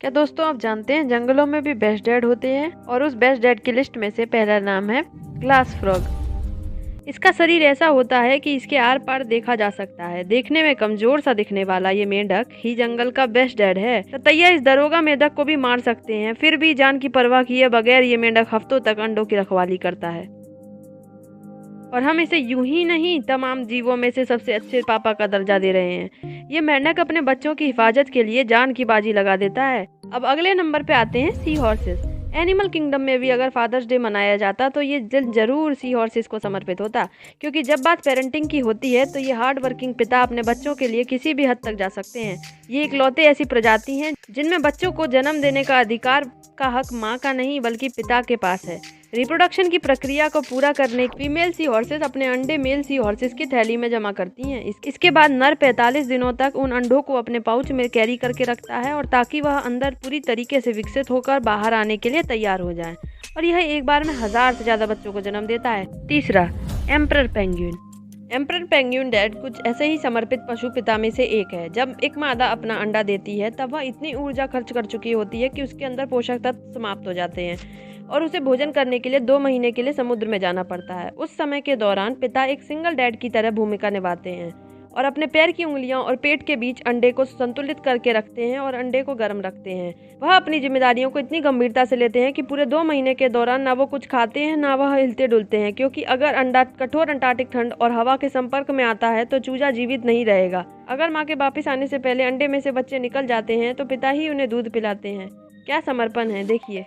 क्या दोस्तों आप जानते हैं जंगलों में भी बेस्ट डैड होते हैं और उस बेस्ट डैड की लिस्ट में से पहला नाम है ग्लास फ्रॉग। इसका शरीर ऐसा होता है कि इसके आर पार देखा जा सकता है। देखने में कमजोर सा दिखने वाला ये मेंढक ही जंगल का बेस्ट डैड है। रतैया इस दरोगा मेंढक को भी मार सकते हैं, फिर भी जान की परवाह किए बगैर ये मेंढक हफ्तों तक अंडों की रखवाली करता है। और हम इसे यूं ही नहीं, तमाम जीवों में से सबसे अच्छे पापा का दर्जा दे रहे हैं। ये मेंढक अपने बच्चों की हिफाजत के लिए जान की बाजी लगा देता है। अब अगले नंबर पे आते हैं सी हॉर्सेस। एनिमल किंगडम में भी अगर फादर्स डे मनाया जाता तो ये दिन जरूर सी हॉर्सेस को समर्पित होता, क्योंकि जब बात पेरेंटिंग की होती है तो ये हार्ड वर्किंग पिता अपने बच्चों के लिए किसी भी हद तक जा सकते हैं। ये इकलौते ऐसी प्रजाति हैं जिनमें बच्चों को जन्म देने का अधिकार का हक माँ का नहीं बल्कि पिता के पास है। रिप्रोडक्शन की प्रक्रिया को पूरा करने फीमेल सी हॉर्सेस अपने अंडे मेल सी हॉर्सेस की थैली में जमा करती हैं। इसके बाद नर 45 दिनों तक उन अंडों को अपने पाउच में कैरी करके रखता है, और ताकि वह अंदर पूरी तरीके से विकसित होकर बाहर आने के लिए तैयार हो जाए। और यह एक बार में 1000 से ज्यादा बच्चों को जन्म देता है। तीसरा, emperor penguin. Emperor penguin dad कुछ ऐसे ही समर्पित पशु पिता में से एक है। जब एक मादा अपना अंडा देती है तब वह इतनी ऊर्जा खर्च कर चुकी होती है कि उसके अंदर पोषक तत्व समाप्त हो जाते हैं और उसे भोजन करने के लिए 2 महीने के लिए समुद्र में जाना पड़ता है। उस समय के दौरान पिता एक सिंगल डैड की तरह भूमिका निभाते हैं और अपने पैर की उंगलियों और पेट के बीच अंडे को संतुलित करके रखते हैं और अंडे को गर्म रखते हैं। वह अपनी जिम्मेदारियों को इतनी गंभीरता से लेते हैं कि पूरे 2 महीने के दौरान ना वो कुछ खाते हैं ना वह हिलते डुलते हैं, क्योंकि अगर अंडा कठोर अंटार्कटिक ठंड और हवा के संपर्क में आता है तो चूजा जीवित नहीं रहेगा। अगर माँ के वापिस आने से पहले अंडे में से बच्चे निकल जाते हैं तो पिता ही उन्हें दूध पिलाते हैं। क्या समर्पण है देखिए।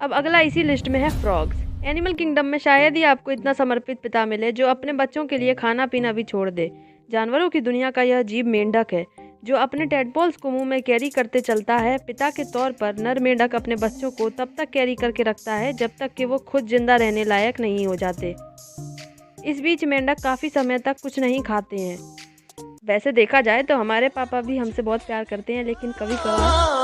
अब अगला इसी लिस्ट में है फ्रॉग्स। एनिमल किंगडम में शायद ही आपको इतना समर्पित पिता मिले जो अपने बच्चों के लिए खाना पीना भी छोड़ दे। जानवरों की दुनिया का यह जीव मेंढक है जो अपने टेडपोल्स को मुंह में कैरी करते चलता है। पिता के तौर पर नर मेंढक अपने बच्चों को तब तक कैरी करके रखता है जब तक कि वो खुद जिंदा रहने लायक नहीं हो जाते। इस बीच मेंढक काफी समय तक कुछ नहीं खाते हैं। वैसे देखा जाए तो हमारे पापा भी हमसे बहुत प्यार करते हैं, लेकिन कभी कभार